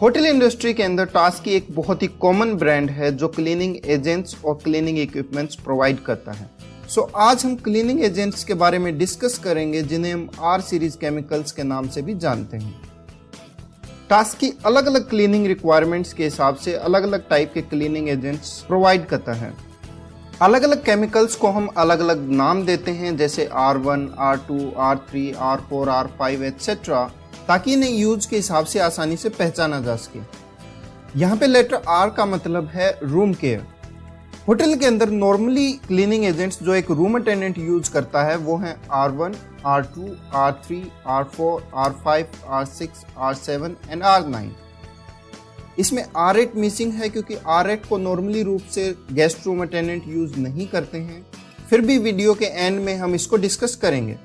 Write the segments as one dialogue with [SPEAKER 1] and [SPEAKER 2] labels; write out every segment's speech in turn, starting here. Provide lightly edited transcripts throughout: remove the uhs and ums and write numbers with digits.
[SPEAKER 1] Hotel industry के अंदर टास्की एक बहुत ही कॉमन ब्रांड है जो क्लीनिंग एजेंट्स और क्लीनिंग इक्विपमेंट्स प्रोवाइड करता है। आज हम क्लीनिंग एजेंट्स के बारे में डिस्कस करेंगे जिन्हें हम आर सीरीज केमिकल्स के नाम से भी जानते हैं। टास्की अलग अलग क्लीनिंग रिक्वायरमेंट्स के हिसाब से अलग अलग टाइप के क्लीनिंग एजेंट्स प्रोवाइड करता है। अलग अलग केमिकल्स को हम अलग अलग नाम देते हैं, जैसे R1, R2, R3, R4, R5 etcetera, ताकि इन्हें यूज के हिसाब से आसानी से पहचाना जा सके। यहाँ पे लेटर R का मतलब है रूम केयर। होटल के अंदर नॉर्मली क्लीनिंग एजेंट्स जो एक रूम अटेंडेंट यूज करता है वो हैं R1, R2, R3, R4, R5, R6, R7 and R9। इसमें R8 मिसिंग है क्योंकि R8 को नॉर्मली रूप से गेस्ट रूम अटेंडेंट यूज नहीं करते हैं। फिर भी वीडियो के एंड में हम इसको डिस्कस करेंगे।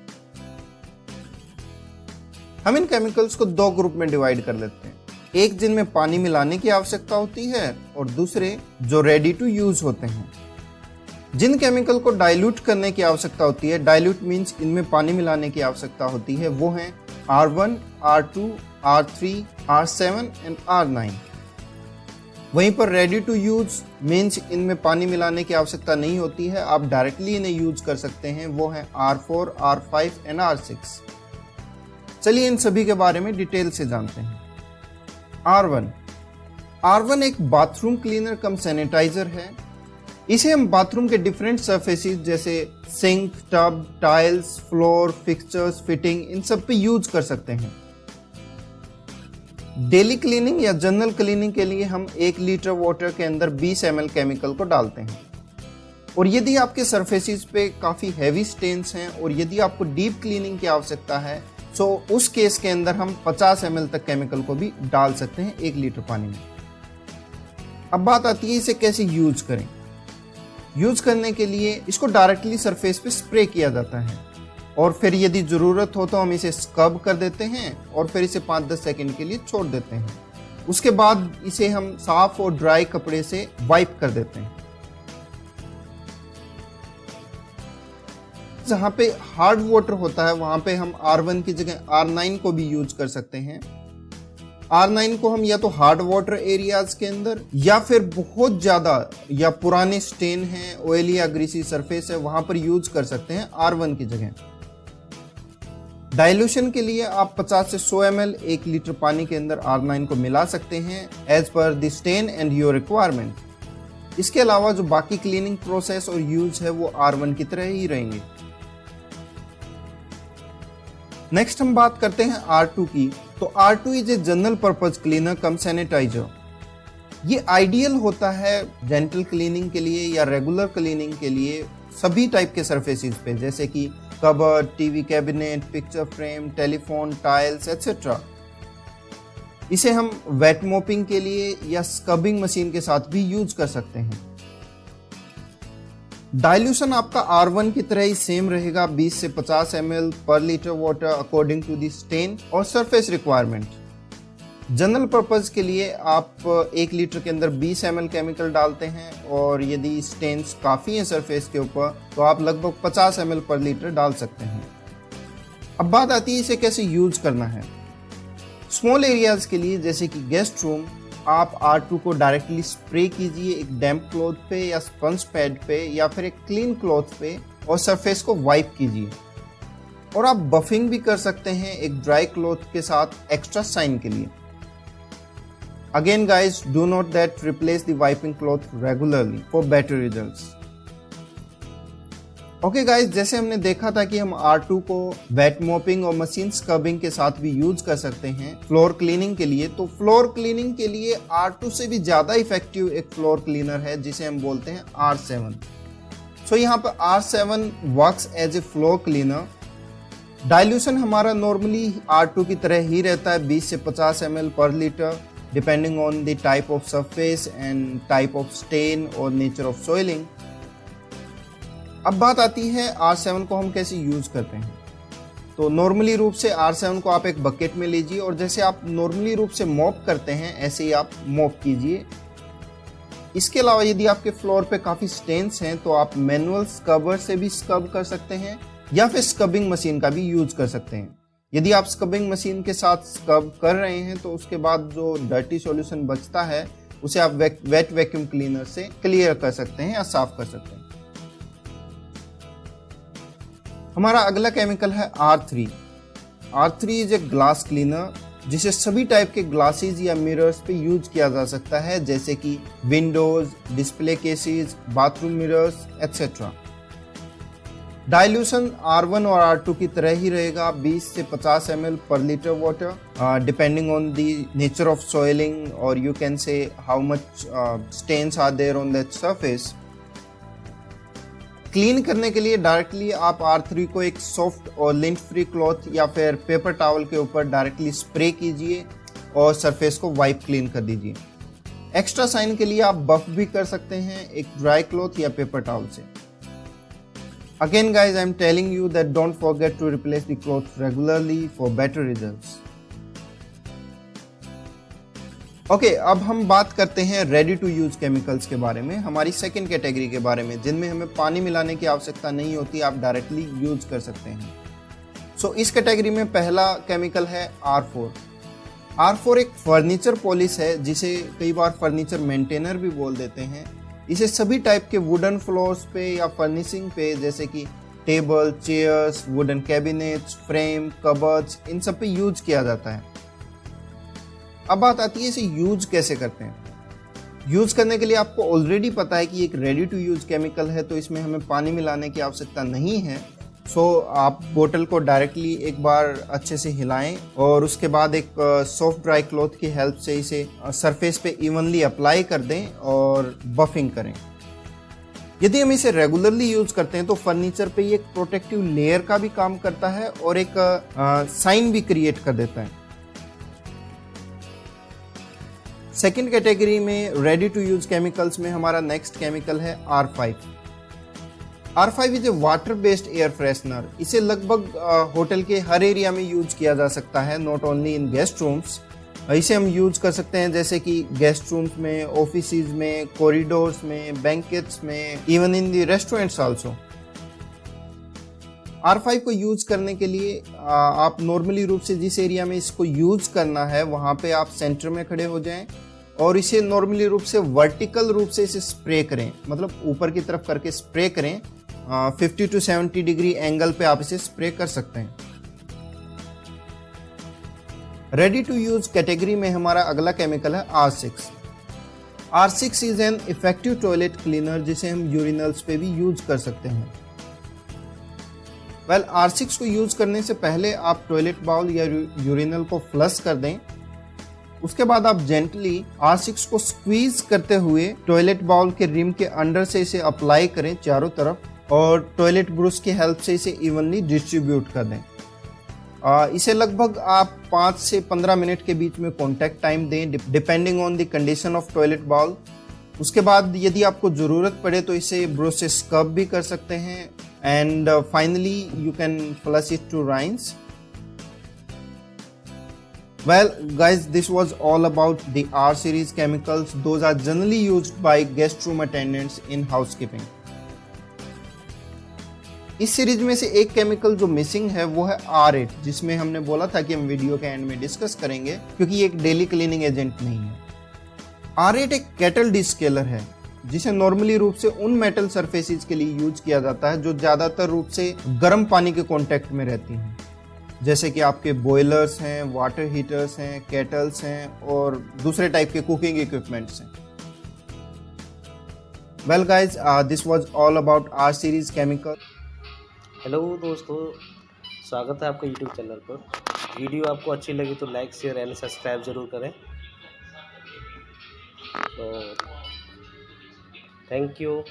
[SPEAKER 1] हम इन केमिकल्स को दो ग्रुप में डिवाइड कर लेते हैं, एक जिनमें पानी मिलाने की आवश्यकता होती है और दूसरे जो रेडी टू यूज होते हैं। जिन केमिकल को डाइल्यूट करने की आवश्यकता होती है, डाइल्यूट मींस इनमें पानी मिलाने की आवश्यकता होती है, वो हैं R1, R2, R3, R7 and R9। वहीं पर रेडी टू यूज मींस इनमें पानी मिलाने की आवश्यकता नहीं होती है, आप डायरेक्टली इन्हें यूज कर सकते हैं, वो हैं R4, R5 एंड R6। चलिए इन सभी के बारे में डिटेल से जानते हैं। R1 एक बाथरूम क्लीनर कम सैनिटाइजर है। इसे हम बाथरूम के डिफरेंट सरफेसेस जैसे sink, tub, tiles, floor, fixtures, fitting, इन सब पे यूज कर सकते हैं। डेली क्लीनिंग या जनरल क्लीनिंग के लिए हम 1 लीटर वाटर के अंदर 20 ml केमिकल को डालते हैं। और यदि आपके सरफेसेस पे काफी हैवी स्टेन्स हैं और यदि आपको डीप क्लीनिंग की आवश्यकता है तो उस केस के अंदर हम 50 ml तक केमिकल को भी डाल सकते हैं 1 लीटर पानी में। अब बात आती है इसे कैसे यूज करें। यूज करने के लिए इसको डायरेक्टली सरफेस पे स्प्रे किया जाता है और फिर यदि जरूरत हो तो हम इसे स्क्रब कर देते हैं और फिर इसे 5-10 सेकंड के लिए छोड़ देते हैं। उसके बाद इसे हम साफ और ड्राई कपड़े से वाइप कर देते हैं। जहाँ पे हार्ड वाटर होता है वहां पे हम R1 की जगह R9 को भी यूज कर सकते हैं। R9 को हम या तो हार्ड वाटर एरियाज के अंदर या फिर बहुत ज्यादा या पुराने स्टेन हैं, ऑयली या ग्रीसी सरफेस है, वहां पर यूज कर सकते हैं R1 की जगह। डाइल्यूशन के लिए आप 50 से 100 ml 1 लीटर पानी के अंदर R9 को मिला सकते हैं as per the stain and your requirement. इसके अलावा जो बाकी क्लीनिंग प्रोसेस और यूज है वो R1 की तरह ही रहेंगे। नेक्स्ट हम बात करते हैं R2 की। तो R2 is a general purpose cleaner cum sanitiser. ये आइडियल होता है जेंटल क्लीनिंग के लिए या रेगुलर क्लीनिंग के लिए सभी टाइप के सरफेसेस पे, जैसे कि cupboard, TV cabinet, picture frame, telephone, tiles etcetera. इसे हम वेट मोपिंग के लिए या स्क्रबिंग मशीन के साथ भी यूज कर सकते हैं। डाइल्यूशन आपका R1 की तरह ही सेम रहेगा, 20 से 50 ml per litre water according to the stain और सरफेस रिक्वायरमेंट। जनरल पर्पज के लिए आप 1 लीटर के अंदर 20 ml केमिकल डालते हैं और यदि स्टेन्स काफ़ी हैं सरफेस के ऊपर तो आप लगभग 50 ml पर लीटर डाल सकते हैं। अब बात आती है इसे कैसे यूज करना है। स्मॉल एरियाज के लिए जैसे कि गेस्ट रूम, आप R2 को डायरेक्टली स्प्रे कीजिए एक डैम्प क्लॉथ पे या स्पंज पैड पे या फिर एक क्लीन क्लॉथ पे और सरफेस को वाइप कीजिए। और आप बफिंग भी कर सकते हैं एक ड्राई क्लॉथ के साथ एक्स्ट्रा शाइन के लिए। Again guys, do not that replace the wiping cloth regularly for better results. Okay guys, जैसे हमने देखा था कि हम R2 को वेट मोपिंग और मशीन स्क्रबिंग के साथ भी यूज कर सकते हैं फ्लोर क्लीनिंग के लिए। तो फ्लोर क्लीनिंग के लिए R2 से भी ज्यादा इफेक्टिव एक फ्लोर क्लीनर है जिसे हम बोलते हैं R7। यहाँ पर R7 works as a floor cleaner. Dilution हमारा नॉर्मली R2 की तरह ही रहता है, 20 से 50 ml per litre depending on the type of surface and type of stain और नेचर ऑफ सॉइलिंग। अब बात आती है R7 को हम कैसे यूज करते हैं। तो नॉर्मली रूप से R7 को आप एक बकेट में लीजिए और जैसे आप नॉर्मली रूप से मॉप करते हैं ऐसे ही आप मॉप कीजिए। इसके अलावा यदि आपके फ्लोर पे काफ़ी स्टेन्स हैं तो आप मैनुअल स्क्रबर से भी स्क्रब कर सकते हैं या फिर स्क्रबिंग मशीन का भी यूज कर सकते हैं। यदि आप स्क्रबिंग मशीन के साथ स्क्रब कर रहे हैं तो उसके बाद जो डर्टी सॉल्यूशन बचता है उसे आप वेट वैक्यूम क्लीनर से क्लियर कर सकते हैं या साफ कर सकते हैं। हमारा अगला केमिकल है R3। R3 is a glass cleaner जिसे सभी टाइप के ग्लासेस या मिरर्स पे यूज किया जा सकता है, जैसे कि Windows, display cases, bathroom mirrors etcetera. Dilution R1 और R2 की तरह ही रहेगा, 20 से 50 ml per litre water, depending on the nature of soiling और you can say how much stains are there on that surface. Clean करने के लिए directly आप R3 को एक सॉफ्ट और लिंट फ्री क्लॉथ या फिर पेपर टॉवल के ऊपर डायरेक्टली स्प्रे कीजिए और सरफेस को वाइप क्लीन कर दीजिए। एक्स्ट्रा साइन के लिए आप बफ भी कर सकते हैं एक ड्राई क्लॉथ या पेपर टॉवल से। Again guys, I am telling you that don't forget to replace the clothes regularly for better results. Okay, अब हम बात करते हैं रेडी टू यूज केमिकल्स के बारे में, हमारी सेकेंड कैटेगरी के बारे में, जिनमें हमें पानी मिलाने की आवश्यकता नहीं होती, आप डायरेक्टली यूज कर सकते हैं। सो इस कैटेगरी में पहला केमिकल है R4। R4 एक फर्नीचर पॉलिश है जिसे कई बार फर्नीचर मेंटेनर भी बोल देते हैं। इसे सभी टाइप के वुडन फ्लोर्स पे या फर्निशिंग पे, जैसे कि table, chairs, wooden cabinets, frame, cupboards, इन सब पे यूज किया जाता है। अब बात आती है इसे यूज कैसे करते हैं। यूज करने के लिए आपको ऑलरेडी पता है कि एक रेडी टू यूज केमिकल है, तो इसमें हमें पानी मिलाने की आवश्यकता नहीं है। सो आप बोतल को डायरेक्टली एक बार अच्छे से हिलाएं और उसके बाद एक सॉफ्ट ड्राई क्लॉथ की हेल्प से इसे सरफेस पे इवनली अप्लाई कर दें और बफिंग करें। यदि हम इसे रेगुलरली यूज करते हैं तो फर्नीचर पे ये एक प्रोटेक्टिव लेयर का भी काम करता है और एक साइन भी क्रिएट कर देता है। सेकेंड कैटेगरी में रेडी टू यूज केमिकल्स में हमारा नेक्स्ट केमिकल है R5। R5 is a water based air freshener. इसे लगभग होटल के हर एरिया में यूज किया जा सकता है, not only in guest rooms. इसे हम यूज कर सकते हैं जैसे कि गेस्ट रूम्स में, ऑफिसेज में, कॉरिडोर्स में, बैंकेट्स में, even in the restaurants also. R5 को यूज करने के लिए आप नॉर्मली रूप से जिस एरिया में इसको यूज करना है वहां पे आप सेंटर में खड़े हो जाएं और इसे नॉर्मली रूप से वर्टिकल रूप से इसे स्प्रे करें, मतलब ऊपर की तरफ करके स्प्रे करें। 50 to 70 डिग्री एंगल पे आप इसे स्प्रे कर सकते हैं। रेडी टू यूज कैटेगरी में हमारा अगला केमिकल है R6। R6 is an effective toilet cleaner जिसे हम यूरिनल्स पे भी यूज कर सकते हैं। वेल, R6 को यूज करने से पहले आप टॉयलेट बाउल या यूरिनल को फ्लश कर दें। उसके बाद आप जेंटली R6 को स्क्वीज करते हुए टॉयलेट बाउल के रिम के अंदर से इसे अप्लाई करें चारों तरफ और टॉयलेट ब्रश की हेल्प से इसे इवनली डिस्ट्रीब्यूट कर दें। इसे लगभग आप 5 से 15 मिनट के बीच में कॉन्टैक्ट टाइम दें, depending on the condition of toilet bowl. उसके बाद यदि आपको ज़रूरत पड़े तो इसे ब्रश से स्क्रब भी कर सकते हैं and finally you can flush it to rinse. Well guys, this was all about the R series chemicals. Those are generally used by guest room attendants in housekeeping. इस सीरीज में से एक chemical जो missing है वो है R8, जिसमें हमने बोला था कि हम वीडियो के एंड में डिस्कस करेंगे क्योंकि ये एक डेली क्लीनिंग एजेंट नहीं है। R8 एक केटल डिस्केलर है जिसे नॉर्मली रूप से उन मेटल सरफेसेस के लिए यूज किया जाता है जो ज्यादातर रूप से गर्म पानी के कांटेक्ट में रहती हैं, जैसे कि आपके बॉयलर्स हैं, वाटर हीटर्स हैं, केटल्स हैं और दूसरे टाइप के कुकिंग इक्विपमेंट्स हैं। Well guys, this was all about R series chemical.
[SPEAKER 2] Hello दोस्तों, स्वागत है आपका यूट्यूब चैनल पर। वीडियो आपको अच्छी लगी तो लाइक, शेयर एंड सब्सक्राइब ज़रूर करें। तो थैंक यू।